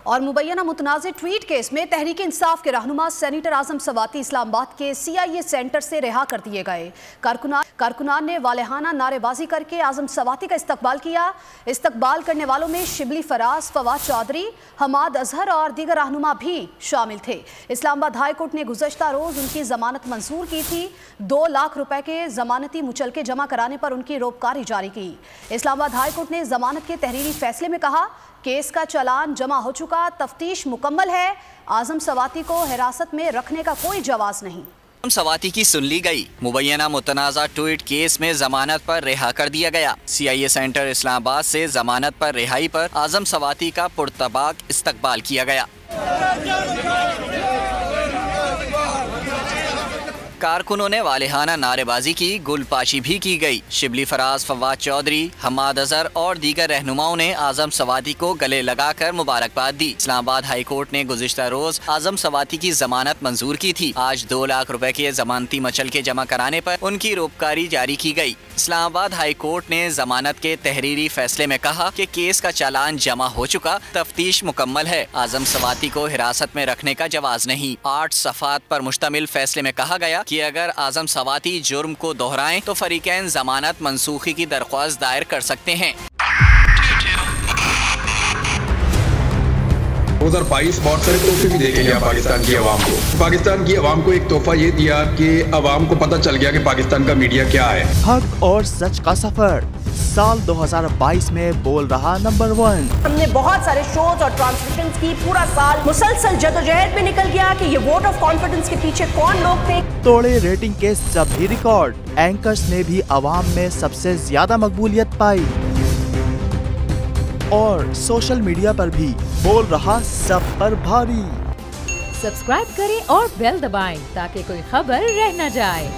और मुबैना मुतनाज़ tweet case में तहरीक इंसाफ के रहनुमा सेनेटर आजम सवाती इस्लामाबाद के CIA सेंटर से रिहा कर दिए गए। कारकुनान ने वालेहाना नारेबाजी करके आजम सवाती का इस्तकबाल किया। इस्तकबाल करने वालों में शिबली फराज, फवाद चौधरी, हमाद अजहर और दीगर रहनुमा भी शामिल थे। इस्लामाबाद हाई कोर्ट ने गुज़श्ता रोज उनकी जमानत मंजूर की थी। 2 लाख रुपए के जमानती मुचलके जमा कराने पर उनकी रोबकारी जारी की। इस्लामाबाद हाई कोर्ट ने जमानत के तहरीरी फैसले में कहा, केस का चालान जमा हो चुका, तफ्तीश मुकम्मल है, आजम सवाती को हिरासत में रखने का कोई जवाज नहीं। आजम सवाती की सुन ली गई। मुबैना मुतनाज़ा ट्वीट केस में जमानत पर रिहा कर दिया गया। CIA सेंटर इस्लामाबाद से जमानत पर रिहाई पर आजम सवाती का पुरतबाक इस्तकबाल किया गया। कारकुनों ने वालेहाना नारेबाजी की, गुलपाशी भी की गई। शिबली फराज, फवाद चौधरी, हमाद अजहर और दीगर रहनुमाओं ने आजम सवाती को गले लगाकर मुबारकबाद दी। इस्लामाबाद हाई कोर्ट ने गुज़िश्ता रोज आजम सवाती की जमानत मंजूर की थी। आज 2 लाख रुपए के जमानती मचलके जमा कराने पर उनकी रोबकारी जारी की गई। इस्लामाबाद हाई कोर्ट ने जमानत के तहरीरी फैसले में कहा कि केस का चालान जमा हो चुका, तफ्तीश मुकम्मल है, आजम सवाती को हिरासत में रखने का जवाज नहीं। 8 सफ़ात पर मुश्तमिल फैसले में कहा गया कि अगर आजम सवाती जुर्म को दोहराएं तो फरीकैन जमानत मनसूखी की दरख्वास्त दायर कर सकते हैं। 2022 बहुत सारे तोहफे भी देके गया पाकिस्तान की आवाम को। पाकिस्तान की आवाम को एक तोहफा ये दिया कि आवाम को पता चल गया कि पाकिस्तान का मीडिया क्या है। हक और सच का सफर साल 2022 में बोल रहा नंबर 1। हमने बहुत सारे शोज और ट्रांसमिशंस की, पूरा साल मुसलसल जदोजहद में निकल गया कि ये वोट ऑफ कॉन्फिडेंस के पीछे कौन लोग थे। तोड़े रेटिंग के सभी रिकॉर्ड, एंकर्स ने भी आवाम में सबसे ज्यादा मकबूलियत पाई और सोशल मीडिया पर भी बोल रहा सब पर भारी। सब्सक्राइब करें और बेल दबाएं ताकि कोई खबर रह न जाए।